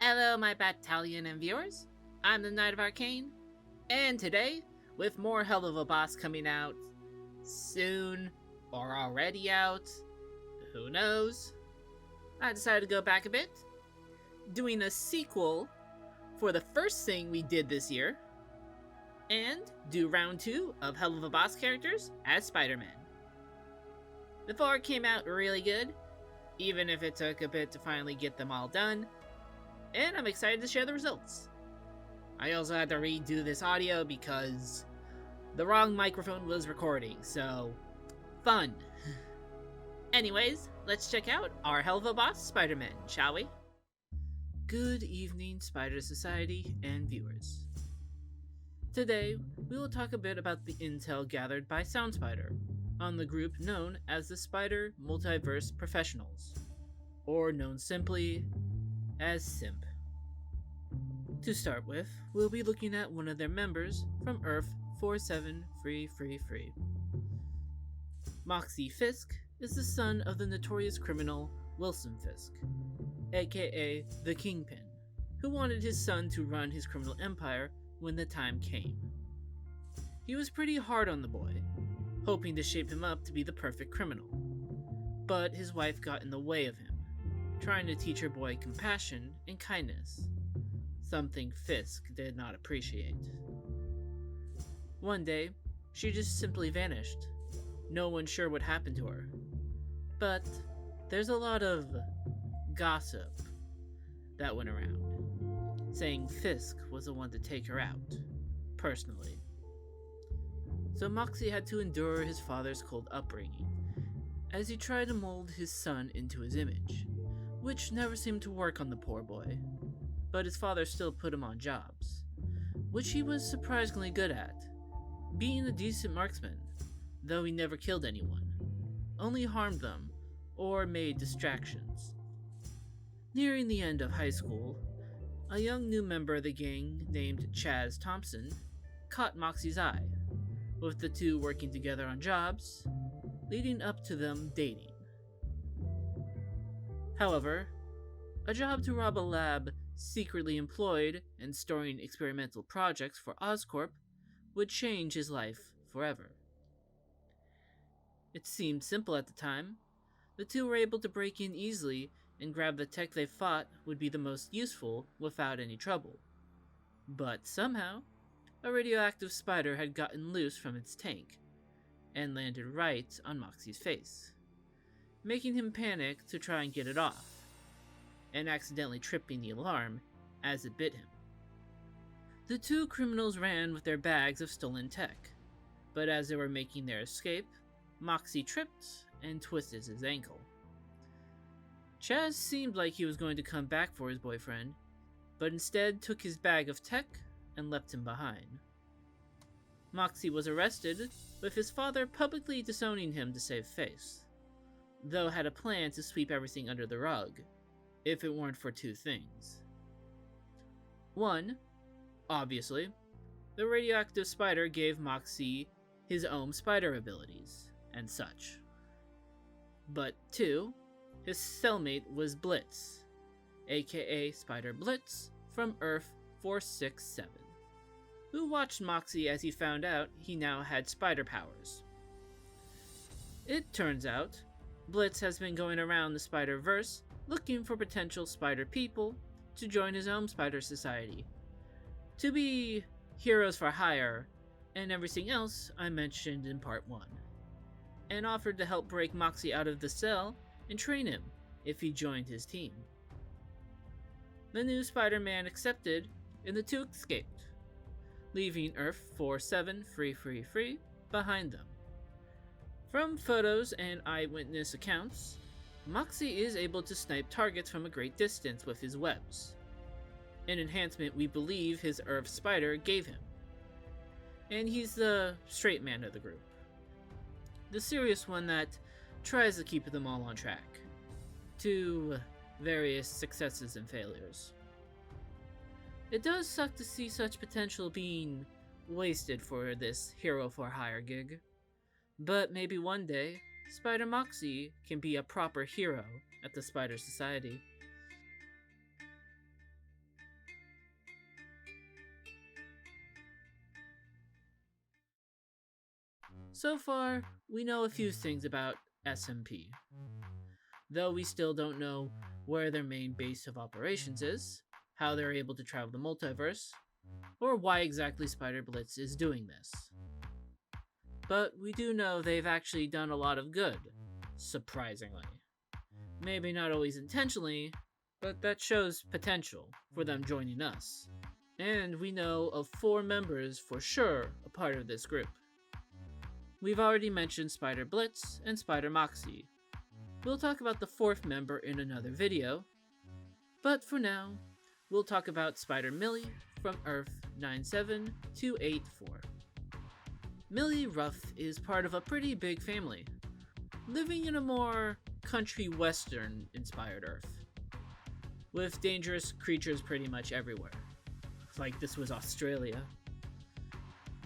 Hello, my battalion and viewers. I'm the Knight of Arcane, and today, with more Helluva Boss coming out soon or already out, who knows, I decided to go back a bit, doing a sequel for the first thing we did this year, and do round 2 of Helluva Boss Characters as Spiderman. The 4 came out really good, even if it took a bit to finally get them all done, and I'm excited to share the results. I also had to redo this audio because the wrong microphone was recording, so fun. Anyways, let's check out our Helluva Boss Spiderman, shall we? Good evening, Spider Society and viewers. Today, we will talk a bit about the intel gathered by SoundSpider on the group known as the Spider Multiverse Professionals, or known simply as SIMP. To start with, we'll be looking at one of their members from Earth 473333. Moxy Fisk is the son of the notorious criminal Wilson Fisk, aka the Kingpin, who wanted his son to run his criminal empire when the time came. He was pretty hard on the boy, hoping to shape him up to be the perfect criminal. But his wife got in the way of him, trying to teach her boy compassion and kindness, something Fisk did not appreciate. One day, she just simply vanished. No one sure what happened to her. But there's a lot of gossip that went around, saying Fisk was the one to take her out, personally. So Moxie had to endure his father's cold upbringing, as he tried to mold his son into his image, which never seemed to work on the poor boy. But his father still put him on jobs, which he was surprisingly good at, being a decent marksman, though he never killed anyone, only harmed them or made distractions. Nearing the end of high school, a young new member of the gang named Chaz Thompson caught Moxie's eye, with the two working together on jobs, leading up to them dating. However, a job to rob a lab secretly employed and storing experimental projects for Oscorp would change his life forever. It seemed simple at the time. The two were able to break in easily and grab the tech they thought would be the most useful without any trouble. But somehow, a radioactive spider had gotten loose from its tank and landed right on Moxie's face, making him panic to try and get it off, and accidentally tripping the alarm as it bit him. The two criminals ran with their bags of stolen tech, but as they were making their escape, Moxie tripped and twisted his ankle. Chaz seemed like he was going to come back for his boyfriend, but instead took his bag of tech and left him behind. Moxie was arrested, with his father publicly disowning him to save face, though had a plan to sweep everything under the rug, if it weren't for two things. One, obviously, the radioactive spider gave Moxie his own spider abilities, and such. But two, his cellmate was Blitz, aka Spider Blitz from Earth 467, who watched Moxie as he found out he now had spider powers. It turns out, Blitz has been going around the Spider-Verse looking for potential spider people to join his own spider society, to be heroes for hire, and everything else I mentioned in part 1, and offered to help break Moxie out of the cell and train him if he joined his team. The new Spider-Man accepted, and the two escaped, leaving Earth 47333 behind them. From photos and eyewitness accounts, Moxie is able to snipe targets from a great distance with his webs, an enhancement we believe his Earth Spider gave him. And he's the straight man of the group, the serious one that tries to keep them all on track, to various successes and failures. It does suck to see such potential being wasted for this hero for hire gig, but maybe one day Spider Moxie can be a proper hero at the Spider Society. So far, we know a few things about SMP, though we still don't know where their main base of operations is, how they're able to travel the multiverse, or why exactly Spider Blitz is doing this. But we do know they've actually done a lot of good, surprisingly. Maybe not always intentionally, but that shows potential for them joining us. And we know of 4 members for sure a part of this group. We've already mentioned Spider Blitz and Spider Moxy. We'll talk about the 4th member in another video, but for now, we'll talk about Spider Millie from Earth 97284. Millie Ruff is part of a pretty big family, living in a more country western inspired Earth, with dangerous creatures pretty much everywhere, like this was Australia.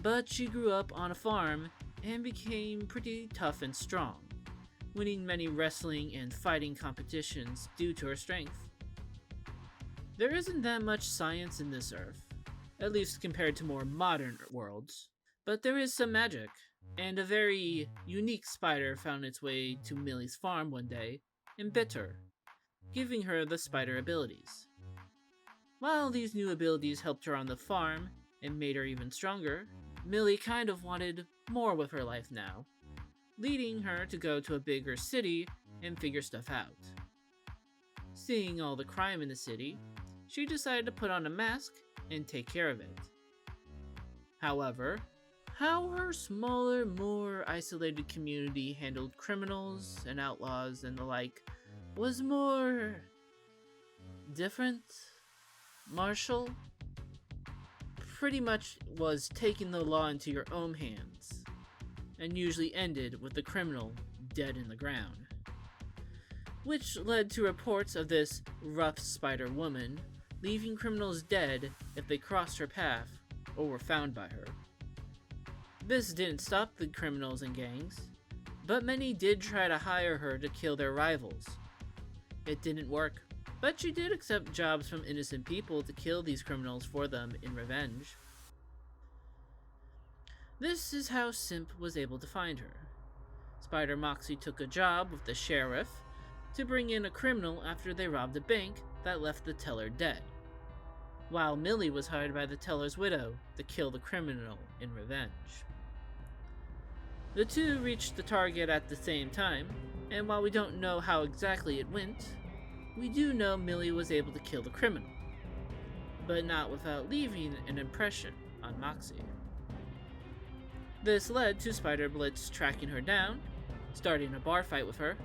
But she grew up on a farm and became pretty tough and strong, winning many wrestling and fighting competitions due to her strength. There isn't that much science in this Earth, at least compared to more modern worlds, but there is some magic, and a very unique spider found its way to Millie's farm one day and bit her, giving her the spider abilities. While these new abilities helped her on the farm and made her even stronger, Millie kind of wanted more with her life now, leading her to go to a bigger city and figure stuff out. Seeing all the crime in the city, she decided to put on a mask and take care of it. However, how her smaller, more isolated community handled criminals and outlaws and the like was more different. Martial pretty much was taking the law into your own hands, and usually ended with the criminal dead in the ground, which led to reports of this rough spider woman leaving criminals dead if they crossed her path or were found by her. This didn't stop the criminals and gangs, but many did try to hire her to kill their rivals. It didn't work, but she did accept jobs from innocent people to kill these criminals for them in revenge. This is how Simp was able to find her. Spider Moxy took a job with the sheriff to bring in a criminal after they robbed a bank that left the teller dead, while Millie was hired by the teller's widow to kill the criminal in revenge. The two reached the target at the same time, and while we don't know how exactly it went, we do know Millie was able to kill the criminal, but not without leaving an impression on Moxy. This led to Spider Blitz tracking her down, starting a bar fight with her,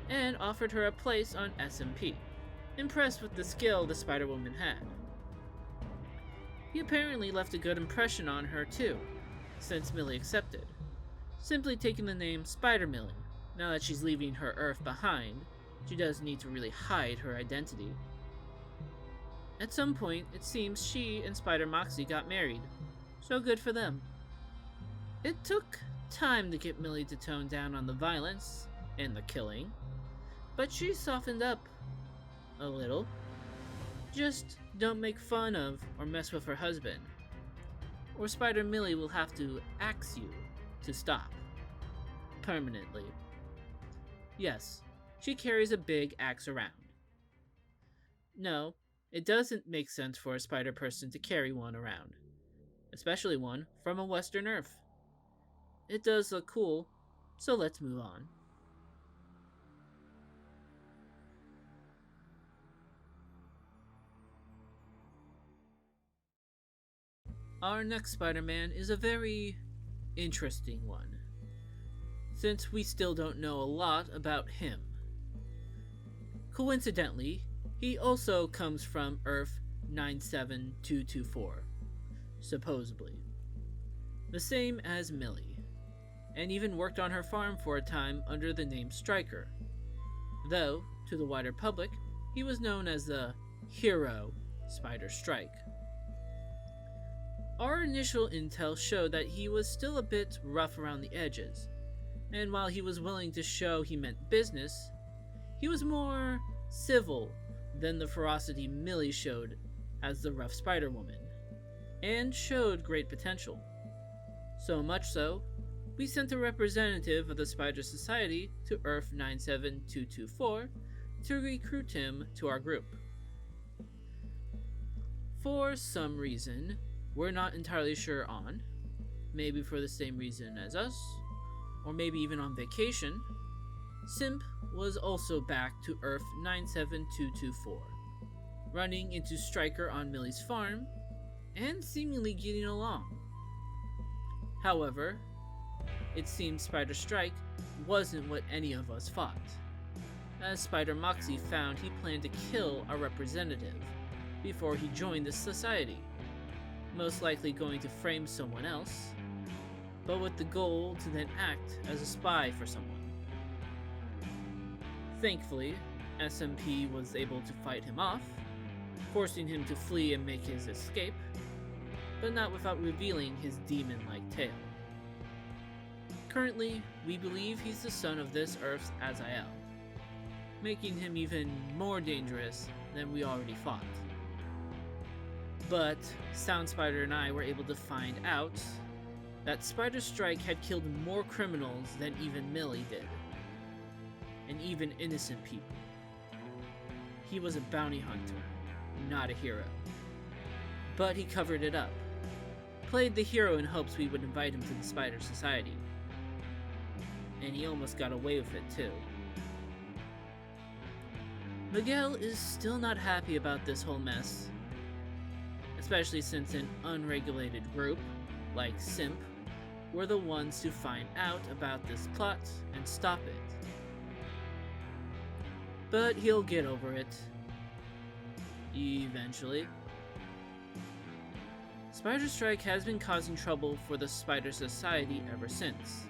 and offered her a place on SMP, impressed with the skill the Spider-Woman had. He apparently left a good impression on her too, since Millie accepted, simply taking the name Spider Millie. Now that she's leaving her Earth behind, she doesn't need to really hide her identity. At some point, it seems she and Spider Moxy got married, so good for them. It took time to get Millie to tone down on the violence and the killing, but she softened up a little. Just don't make fun of or mess with her husband, or Spider Millie will have to axe you to stop. Permanently. Yes, she carries a big axe around. No, it doesn't make sense for a spider person to carry one around, especially one from a Western Earth. It does look cool, so let's move on. Our next Spider-Man is a very interesting one, since we still don't know a lot about him. Coincidentally, he also comes from Earth 97224, supposedly. The same as Millie, and even worked on her farm for a time under the name Stryker, though, to the wider public, he was known as the hero Spider Strike. Our initial intel showed that he was still a bit rough around the edges, and while he was willing to show he meant business, he was more civil than the ferocity Millie showed as the rough Spider-Woman, and showed great potential. So much so, we sent a representative of the Spider Society to Earth 97224 to recruit him to our group. For some reason we're not entirely sure on, maybe for the same reason as us, or maybe even on vacation, Simp was also back to Earth 97224, running into Stryker on Millie's farm, and seemingly getting along. However, it seems Spider Strike wasn't what any of us thought, as Spider Moxy found he planned to kill our representative before he joined the society, most likely going to frame someone else, but with the goal to then act as a spy for someone. Thankfully, SMP was able to fight him off, forcing him to flee and make his escape, but not without revealing his demon-like tail. Currently, we believe he's the son of this Earth's Azael, making him even more dangerous than we already thought. But Sound Spider and I were able to find out that Spider Strike had killed more criminals than even Millie did, and even innocent people. He was a bounty hunter, not a hero. But he covered it up, played the hero in hopes we would invite him to the Spider Society. And he almost got away with it too. Miguel is still not happy about this whole mess, especially since an unregulated group, like Simp, were the ones to find out about this plot and stop it. But he'll get over it. Eventually. Spider Strike has been causing trouble for the Spider Society ever since,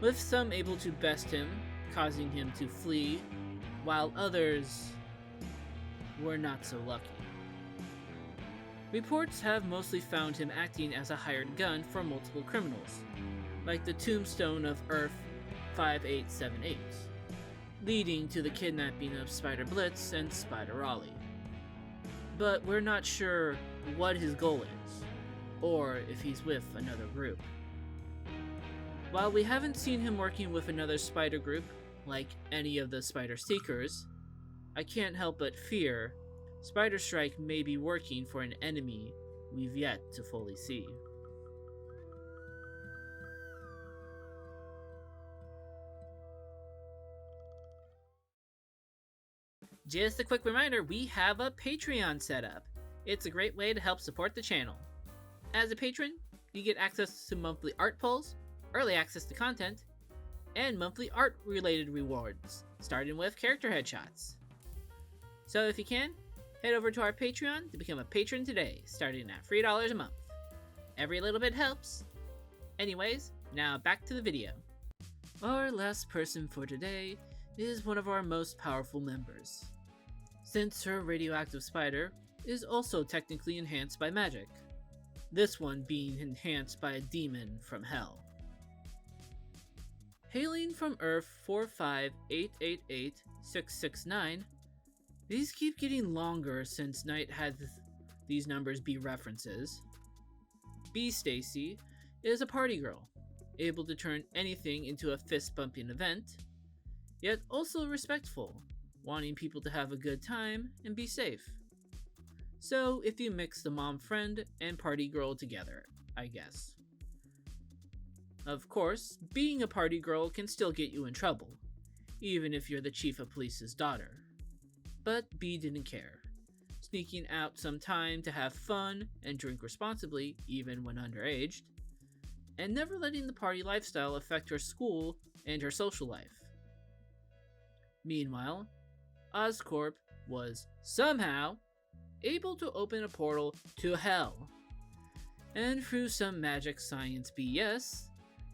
with some able to best him, causing him to flee, while others were not so lucky. Reports have mostly found him acting as a hired gun for multiple criminals, like the Tombstone of Earth 5878, leading to the kidnapping of Spider Blitz and Spider Raleigh. But we're not sure what his goal is, or if he's with another group. While we haven't seen him working with another spider group, like any of the Spider Seekers, I can't help but fear Spider Strike may be working for an enemy we've yet to fully see. Just a quick reminder, we have a Patreon set up. It's a great way to help support the channel. As a patron, you get access to monthly art polls, early access to content, and monthly art-related rewards, starting with character headshots. So if you can, head over to our Patreon to become a patron today, starting at $3 a month. Every little bit helps. Anyways, now back to the video. Our last person for today is one of our most powerful members, since her radioactive spider is also technically enhanced by magic, this one being enhanced by a demon from hell. Hailing from Earth 45888-669, these keep getting longer since Knight had these numbers be references. B. Stacy is a party girl, able to turn anything into a fist-bumping event, yet also respectful, wanting people to have a good time and be safe. So if you mix the mom friend and party girl together, I guess. Of course, being a party girl can still get you in trouble, even if you're the chief of police's daughter. But B didn't care, sneaking out some time to have fun and drink responsibly even when underaged, and never letting the party lifestyle affect her school and her social life. Meanwhile, Oscorp was somehow able to open a portal to hell, and through some magic science BS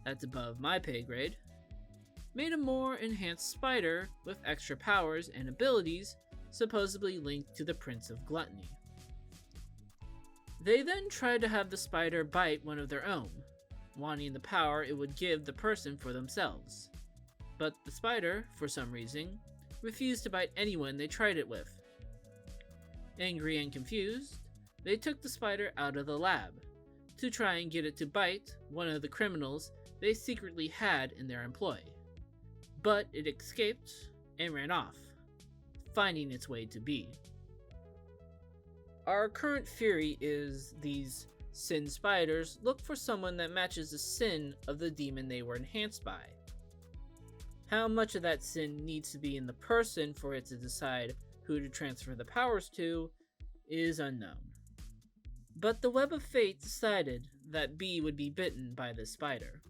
that's above my pay grade, made a more enhanced spider with extra powers and abilities supposedly linked to the Prince of Gluttony. They then tried to have the spider bite one of their own, wanting the power it would give the person for themselves. But the spider, for some reason, refused to bite anyone they tried it with. Angry and confused, they took the spider out of the lab to try and get it to bite one of the criminals they secretly had in their employ. But it escaped and ran off, finding its way to Bee. Our current theory is these sin spiders look for someone that matches the sin of the demon they were enhanced by. How much of that sin needs to be in the person for it to decide who to transfer the powers to is unknown. But the Web of Fate decided that Bee would be bitten by this spider.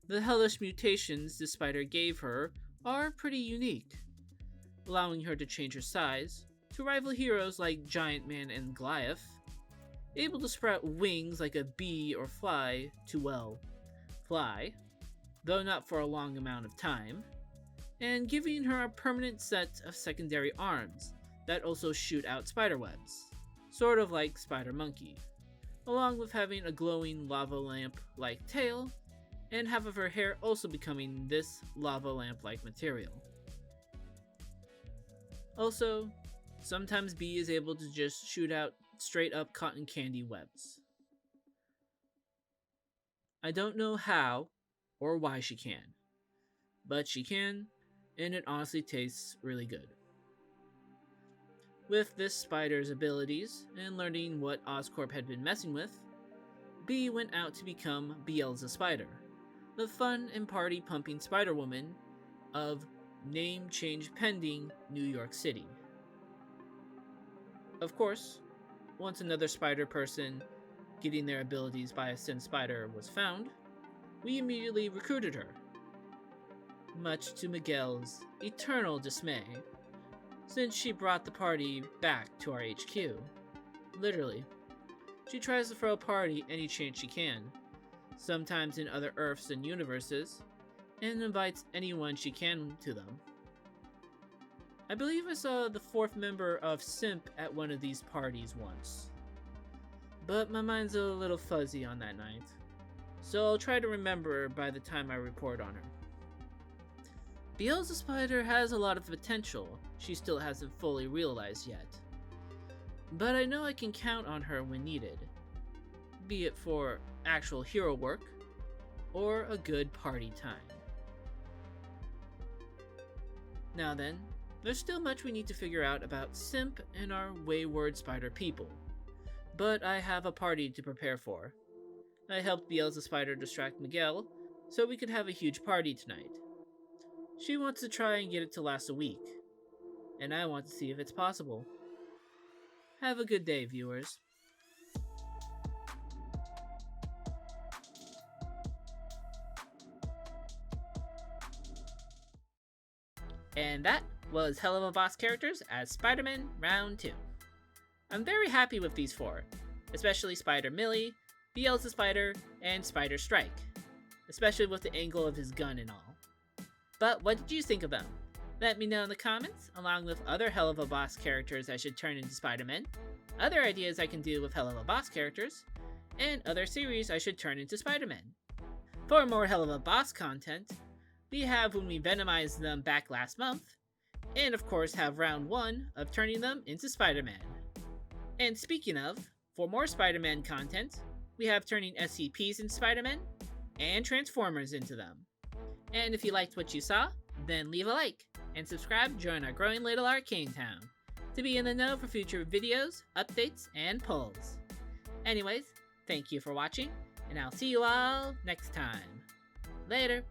The hellish mutations this spider gave her are pretty unique, allowing her to change her size to rival heroes like Giant Man and Goliath, able to sprout wings like a bee or fly to, well, fly, though not for a long amount of time, and giving her a permanent set of secondary arms that also shoot out spiderwebs, sort of like Spider Monkey, along with having a glowing lava lamp-like tail, and half of her hair also becoming this lava lamp-like material. Also, sometimes Bee is able to just shoot out straight up cotton candy webs. I don't know how or why she can, but she can, and it honestly tastes really good. With this spider's abilities and learning what Oscorp had been messing with, Bee went out to become Beelzebub Spider, the fun and party pumping Spider-Woman of name change pending New York City. Of course, once another spider person getting their abilities by a sin spider was found, we immediately recruited her, much to Miguel's eternal dismay, since she brought the party back to our HQ. Literally, she tries to throw a party any chance she can, sometimes in other Earths and universes, and invites anyone she can to them. I believe I saw the 4th member of Simp at one of these parties once, but my mind's a little fuzzy on that night, so I'll try to remember by the time I report on her. Beelzebub Spider has a lot of potential she still hasn't fully realized yet, but I know I can count on her when needed, be it for actual hero work or a good party time. Now then, there's still much we need to figure out about Simp and our wayward spider people, but I have a party to prepare for. I helped Beelzebub Spider distract Miguel so we could have a huge party tonight. She wants to try and get it to last a week, and I want to see if it's possible. Have a good day, viewers. And that was Helluva Boss Characters as Spiderman Round 2. I'm very happy with these 4, especially Spider Millie, Beelzebub Spider, and Spider Strike, especially with the angle of his gun and all. But what did you think of them? Let me know in the comments, along with other Helluva Boss characters I should turn into Spidermen, other ideas I can do with Helluva Boss characters, and other series I should turn into Spidermen. For more Helluva Boss content, we have when we Venomized them back last month, and of course have round 1 of turning them into Spider-Man. And speaking of, for more Spider-Man content, we have turning SCPs into Spider-Man, and Transformers into them. And if you liked what you saw, then leave a like, and subscribe to join our growing little Arcane town, to be in the know for future videos, updates, and polls. Anyways, thank you for watching, and I'll see you all next time. Later!